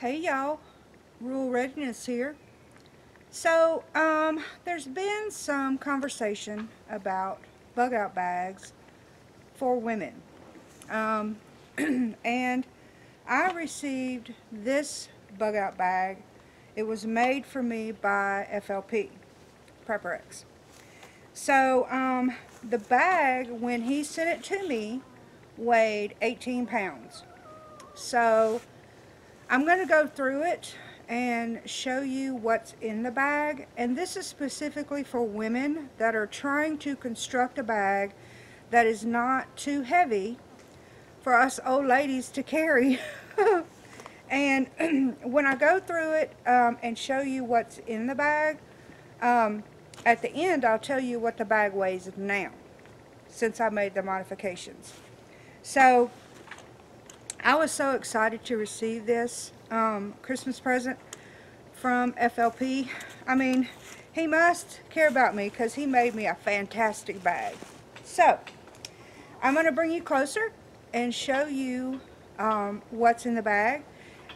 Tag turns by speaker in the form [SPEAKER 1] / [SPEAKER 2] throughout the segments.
[SPEAKER 1] Hey y'all, Rural Readiness here. So, there's been some conversation about bug out bags for women. Um, and I received this bug out bag. It was made for me by FLP, Prepper-X. So, the bag, when he sent it to me, weighed 18 pounds. So, I'm going to go through it and show you what's in the bag. And this is specifically for women that are trying to construct a bag that is not too heavy for us old ladies to carry. And when I go through it and show you what's in the bag, at the end I'll tell you what the bag weighs now, since I made the modifications. So I was so excited to receive this Christmas present from FLP. I mean, he must care about me because he made me a fantastic bag. So, I'm going to bring you closer and show you what's in the bag,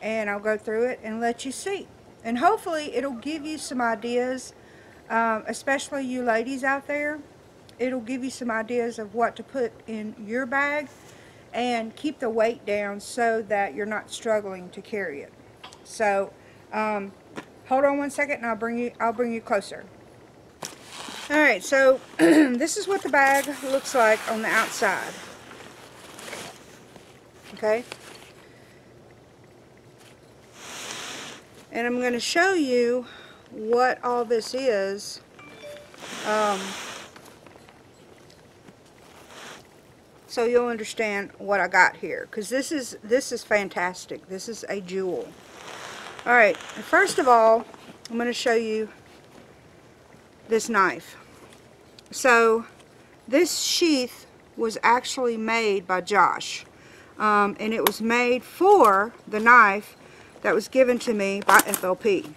[SPEAKER 1] and I'll go through it and let you see. And hopefully it'll give you some ideas, especially you ladies out there. It'll give you some ideas of what to put in your bag and keep the weight down so that you're not struggling to carry it. So hold on one second and I'll bring you closer. Alright, so this is what the bag looks like on the outside. Okay? And I'm going to show you what all this is. So you'll understand what I got here, because this is fantastic. This is a jewel. All right, first of all, I'm going to show you this knife. So this sheath was actually made by Josh, and it was made for the knife that was given to me by FLP.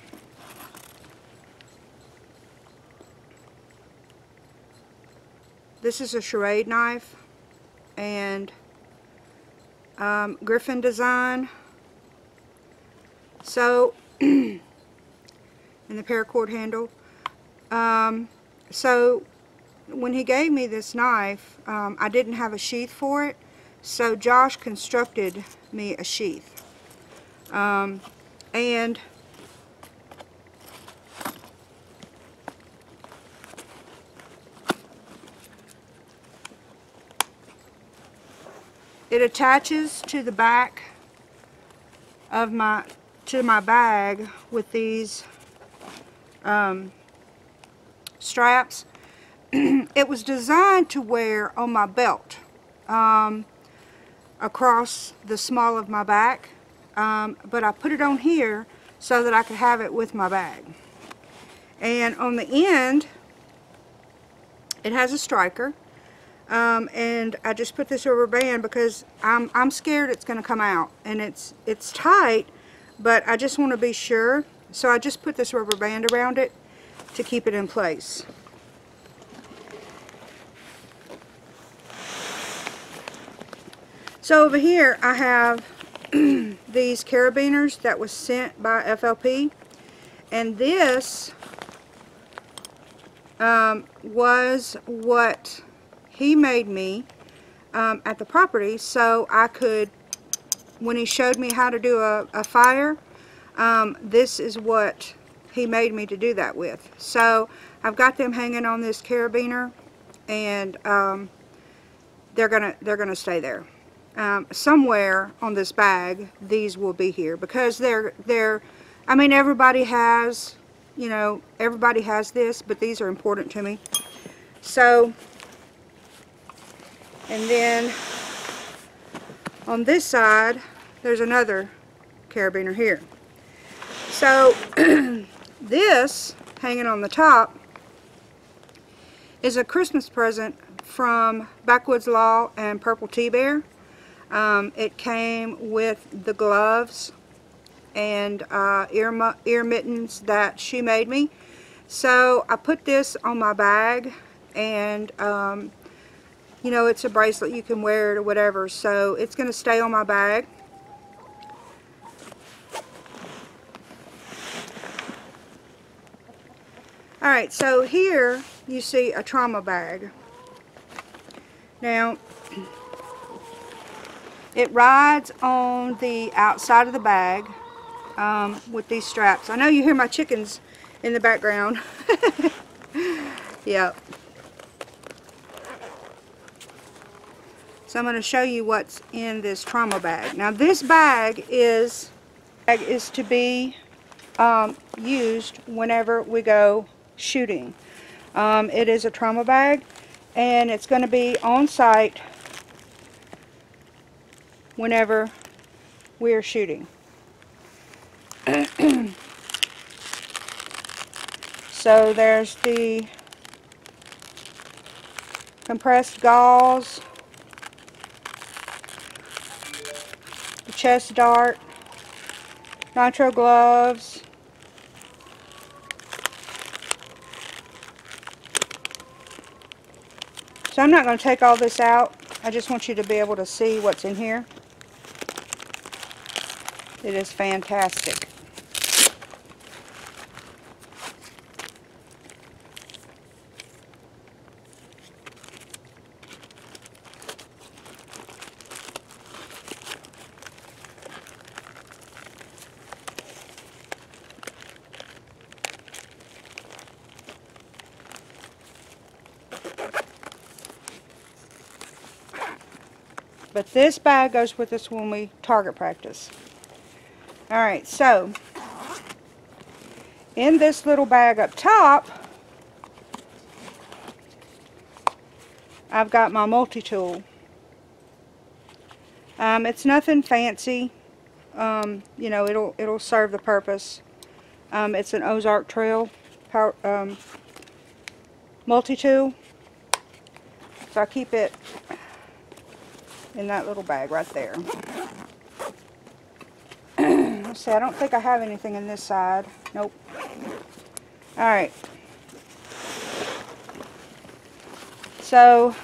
[SPEAKER 1] This is a charade knife and Griffin design. So and the paracord handle. So when he gave me this knife, I didn't have a sheath for it, so Josh constructed me a sheath. And it attaches to the back of my bag with these straps. It was designed to wear on my belt across the small of my back, but I put it on here so that I could have it with my bag. And on the end it has a striker, and I just put this rubber band because I'm scared it's going to come out, and it's tight, but I just want to be sure, so I just put this rubber band around it to keep it in place. So over here I have these carabiners that was sent by FLP, and this was what he made me at the property, so I could, when he showed me how to do a fire, this is what he made me to do that with. So I've got them hanging on this carabiner, and they're gonna stay there. Somewhere on this bag these will be here, because they're I mean, everybody has, you know, everybody has this, but these are important to me. So, and then on this side there's another carabiner here. So this hanging on the top is a Christmas present from Backwoods Law and Purple Tea Bear. It came with the gloves and ear mittens that she made me. So I put this on my bag, and you know, it's a bracelet, you can wear it or whatever, so it's going to stay on my bag. Alright, so here you see a trauma bag. Now, it rides on the outside of the bag with these straps. I know you hear my chickens in the background. Yep. So I'm going to show you what's in this trauma bag. Now this bag is to be used whenever we go shooting. It is a trauma bag, and it's going to be on site whenever we are shooting. So there's the compressed gauze, the chest dart, nitro gloves, so I'm not going to take all this out. I just want you to be able to see what's in here. It is fantastic. But this bag goes with us when we target practice. Alright, so in this little bag up top, I've got my multi-tool. It's nothing fancy. You know, it'll serve the purpose. It's an Ozark Trail power, multi-tool. So I keep it in that little bag right there. Let's see, I don't think I have anything in this side. Nope. Alright. So,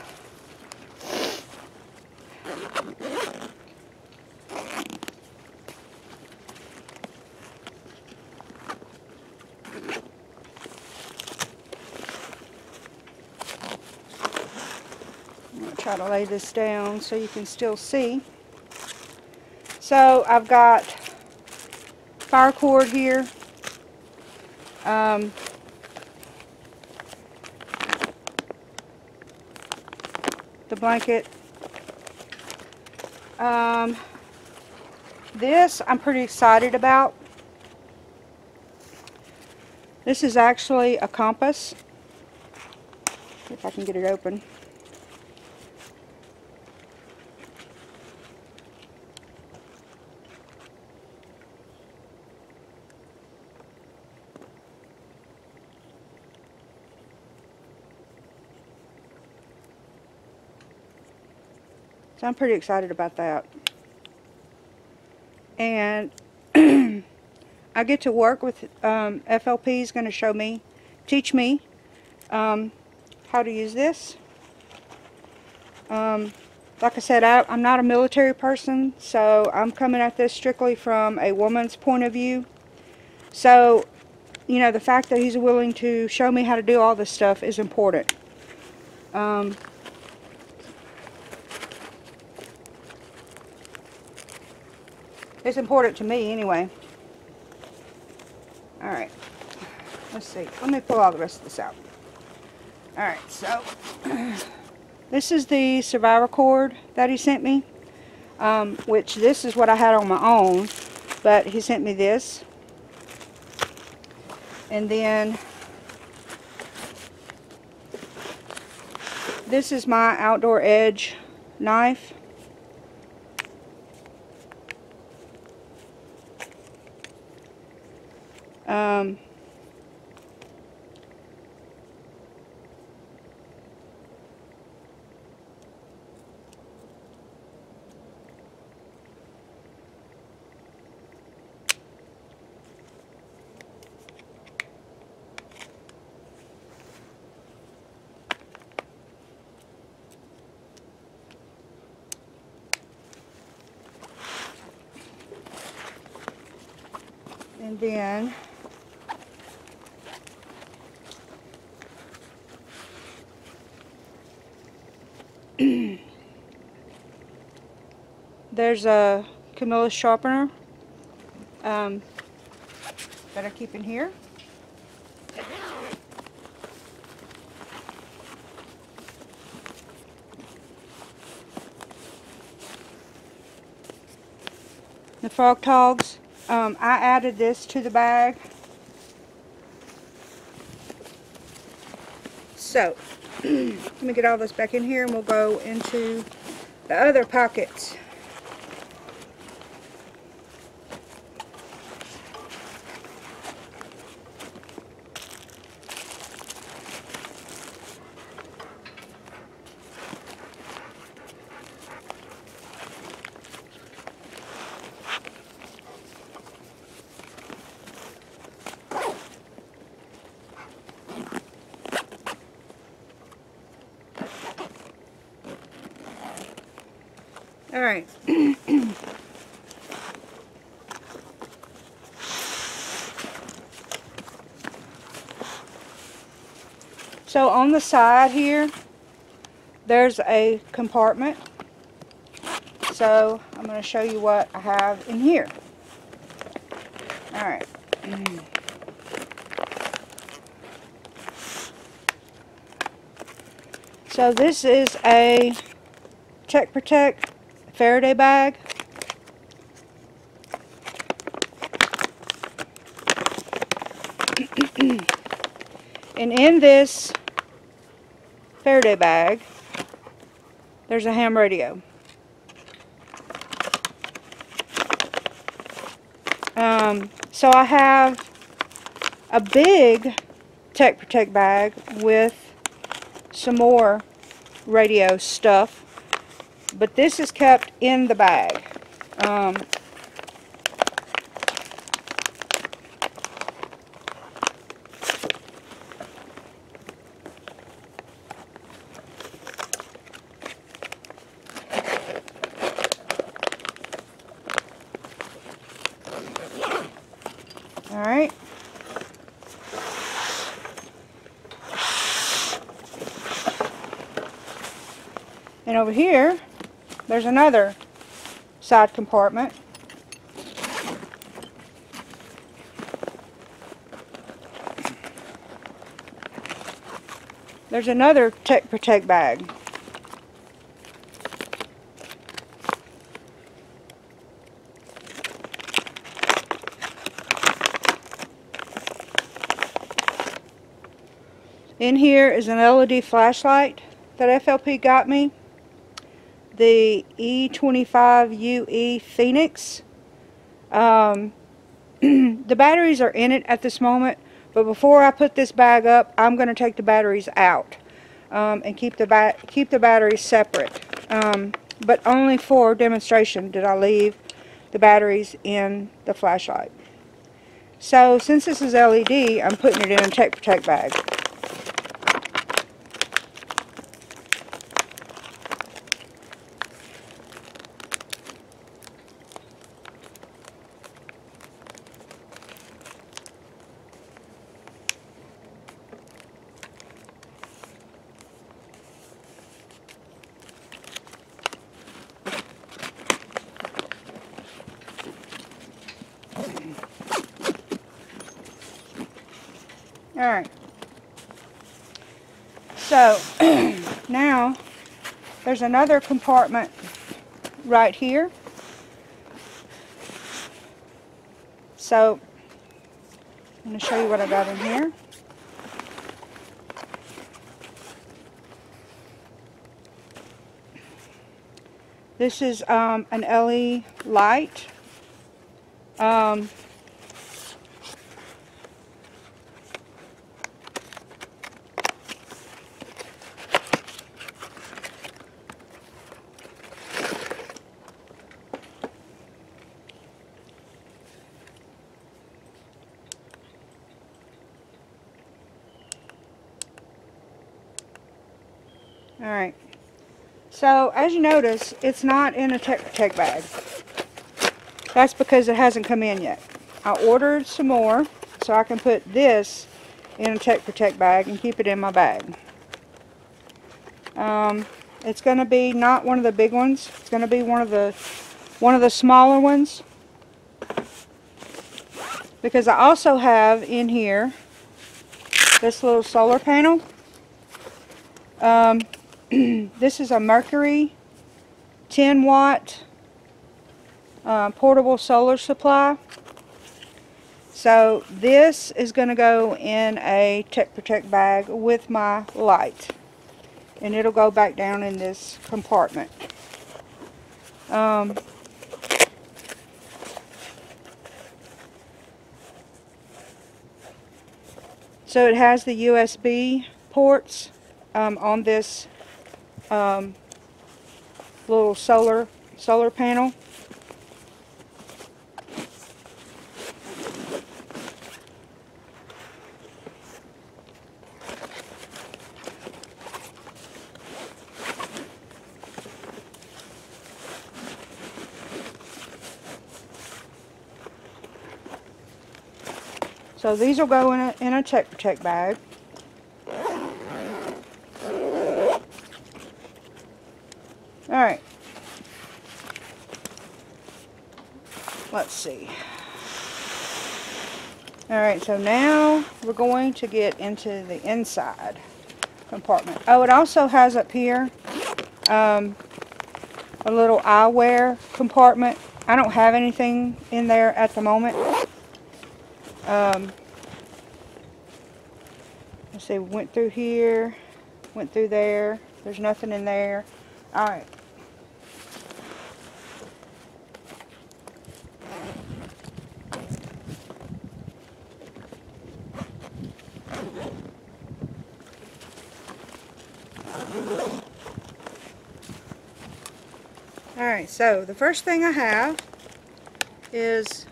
[SPEAKER 1] I'm going to try to lay this down so you can still see. So I've got fire cord here. The blanket. This I'm pretty excited about. This is actually a compass. If I can get it open. So I'm pretty excited about that. And I get to work with FLP is going to show me, teach me how to use this. Like I said, I'm not a military person, so I'm coming at this strictly from a woman's point of view. So, you know, the fact that he's willing to show me how to do all this stuff is important. It's important to me anyway. Alright, let's see. Let me pull all the rest of this out. Alright, so this is the survivor cord that he sent me, which this is what I had on my own, but he sent me this. And then this is my outdoor edge knife. And then There's a Camilla sharpener that I keep in here. The Frog Togs. I added this to the bag. So, let me get all this back in here and we'll go into the other pockets. Alright. So on the side here, there's a compartment. So I'm going to show you what I have in here. Alright. So this is a Check Protect Faraday bag. And in this Faraday bag, there's a ham radio. So I have a big Check Protect bag with some more radio stuff, but this is kept in the bag. Alright. And over here, there's another side compartment. There's another Check Protect bag. In here is an LED flashlight that FLP got me. The E25UE Phoenix. The batteries are in it at this moment, but before I put this bag up, I'm going to take the batteries out and keep the batteries separate. But only for demonstration did I leave the batteries in the flashlight. So since this is LED, I'm putting it in a Check Protect bag. Alright, so now there's another compartment right here. So I'm going to show you what I got in here. This is an LED light. Alright, so as you notice, it's not in a Check Protect bag. That's because it hasn't come in yet. I ordered some more so I can put this in a Check Protect bag and keep it in my bag. It's going to be not one of the big ones. It's going to be one of the one of the smaller ones, because I also have in here this little solar panel. This is a Mercury 10 watt portable solar supply. So this is going to go in a Tech Protect bag with my light, and it'll go back down in this compartment. So it has the USB ports on this little solar panel. So these will go in a Tech Protect bag. Alright. Let's see. Alright, so now we're going to get into the inside compartment. Oh, it also has up here a little eyewear compartment. I don't have anything in there at the moment. Let's see, went through here, went through there. There's nothing in there. Alright. Alright, so the first thing I have is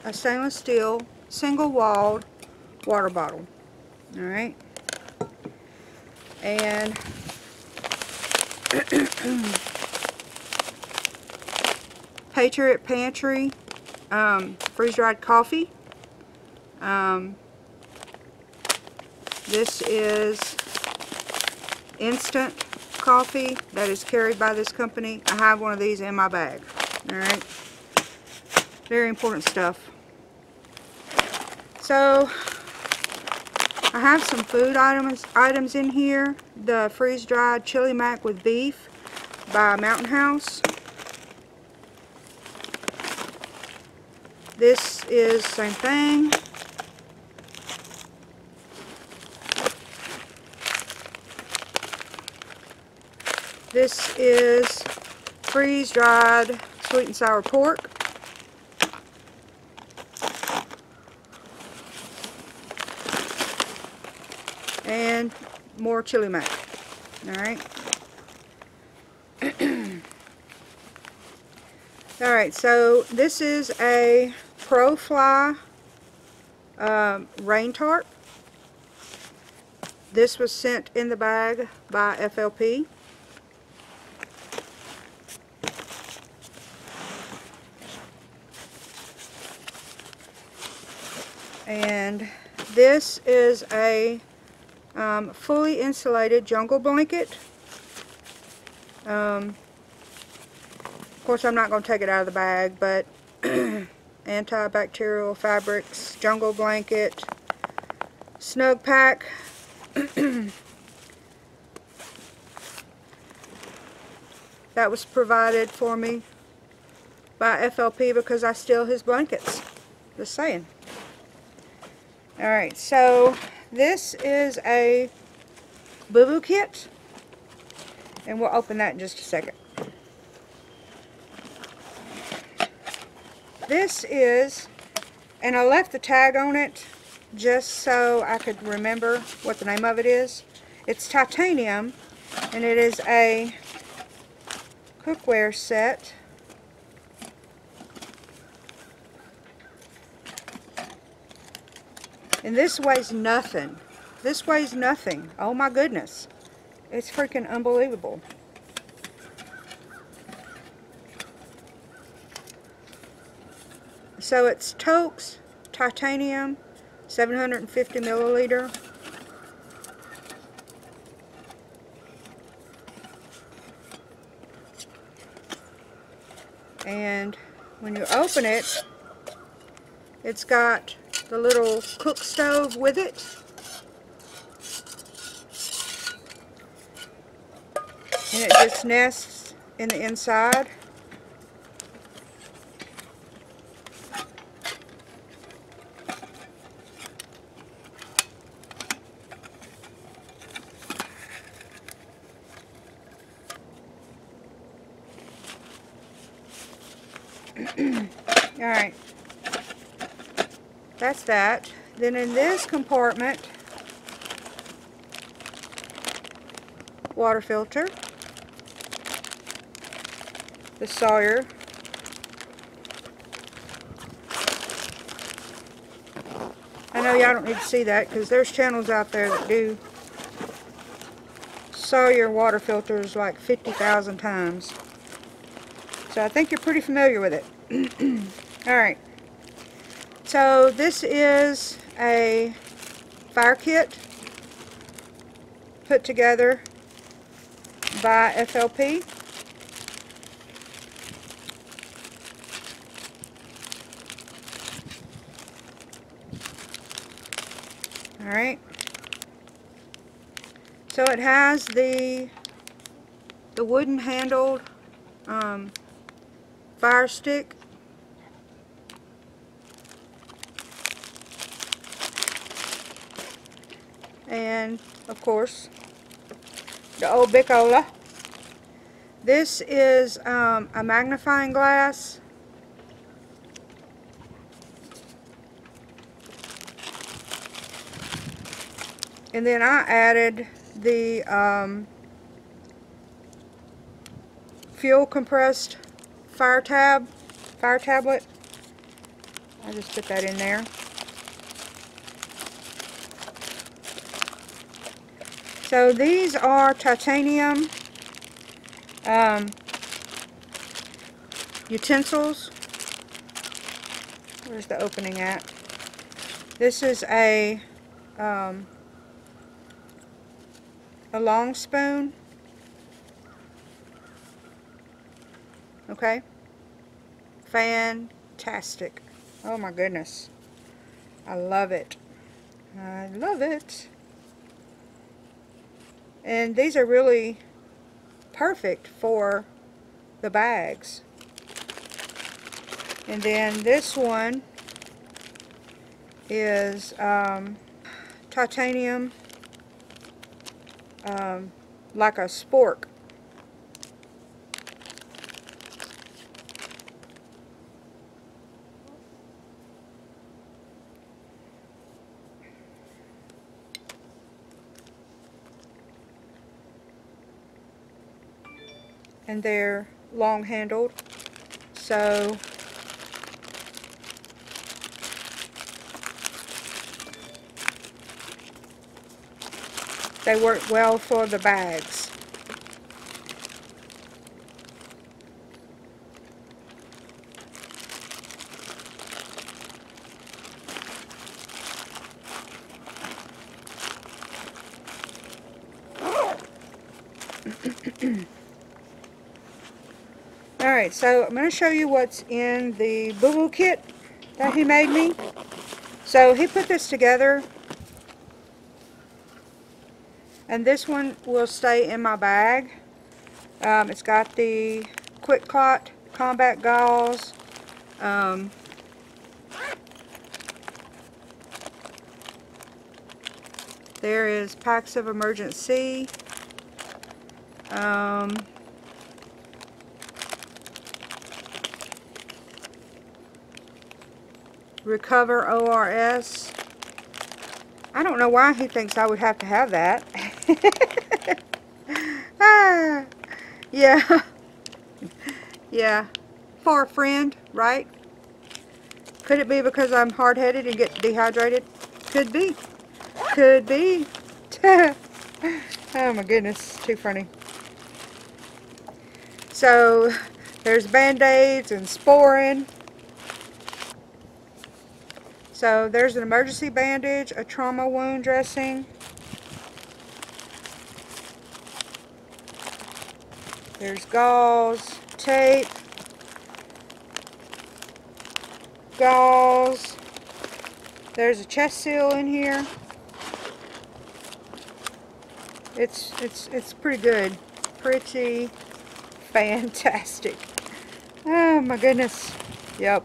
[SPEAKER 1] a stainless steel single-walled water bottle. Alright. And Patriot Pantry freeze-dried coffee. This is instant coffee that is carried by this company. I have one of these in my bag. Alright. Very important stuff. So I have some food items in here. The freeze-dried chili mac with beef by Mountain House. This is same thing. This is freeze-dried sweet and sour pork. And more chili mac. Alright. Alright, so this is a Pro Fly rain tarp. This was sent in the bag by FLP. And this is a fully insulated jungle blanket. Of course, I'm not going to take it out of the bag, but antibacterial fabrics, jungle blanket, snug pack. That was provided for me by FLP because I steal his blankets. Just saying. Alright, so this is a boo-boo kit, and we'll open that in just a second. This is, and I left the tag on it just so I could remember what the name of it is. It's titanium, and it is a cookware set. And this weighs nothing. This weighs nothing. Oh my goodness. It's freaking unbelievable. So it's Toke's titanium, 750 milliliter. And when you open it, it's got the little cook stove with it. And it just nests in the inside. Alright, that's that. Then in this compartment, water filter, the Sawyer, I know y'all don't need to see that because there's channels out there that do Sawyer water filters like 50,000 times. So I think you're pretty familiar with it. Alright, so this is a fire kit put together by FLP. Alright, so it has the wooden handled fire stick, and of course the old Bicola. This is a magnifying glass. And then I added the fuel compressed fire tablet. I just put that in there. So these are titanium utensils. Where's the opening at? This is a long spoon. Okay. Fantastic. Oh my goodness. I love it. I love it. And these are really perfect for the bags. And then this one is titanium, like a spork. And they're long handled, so they work well for the bags. Alright, so I'm going to show you what's in the boo-boo kit that he made me. So he put this together, and this one will stay in my bag. It's got the Quick Clot combat gauze, there is packs of emergency, Recover ORS. I don't know why he thinks I would have to have that. Yeah. Yeah. For a friend, right? Could it be because I'm hard-headed and get dehydrated? Could be. Could be. Oh my goodness, too funny. So, there's Band-Aids and Sporin. So there's an emergency bandage, a trauma wound dressing. There's gauze, tape, gauze. There's a chest seal in here. It's pretty good. Pretty fantastic. Oh my goodness. Yep.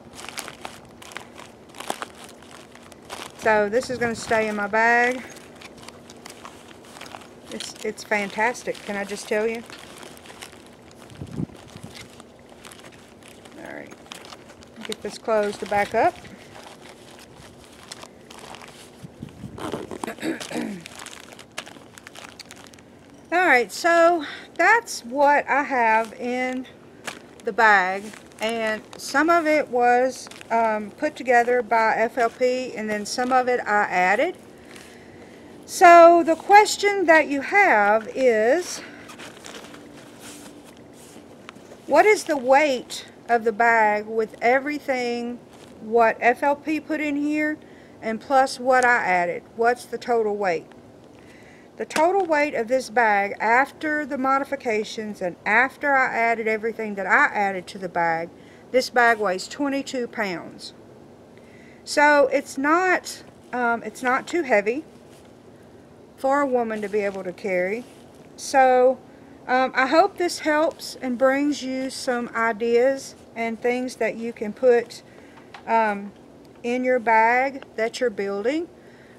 [SPEAKER 1] So this is going to stay in my bag. It's fantastic. Can I just tell you? Alright. Get this closed to back up. Alright, so that's what I have in the bag, and some of it was put together by FLP, and then some of it I added. So the question that you have is, what is the weight of the bag with everything what FLP put in here and plus what I added? What's the total weight? The total weight of this bag after the modifications and after I added everything that I added to the bag, this bag weighs 22 pounds. So it's not too heavy for a woman to be able to carry. So I hope this helps and brings you some ideas and things that you can put in your bag that you're building.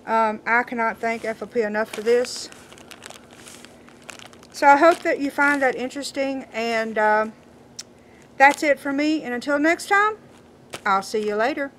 [SPEAKER 1] I cannot thank FLP enough for this. So I hope that you find that interesting, and that's it for me, and until next time, I'll see you later.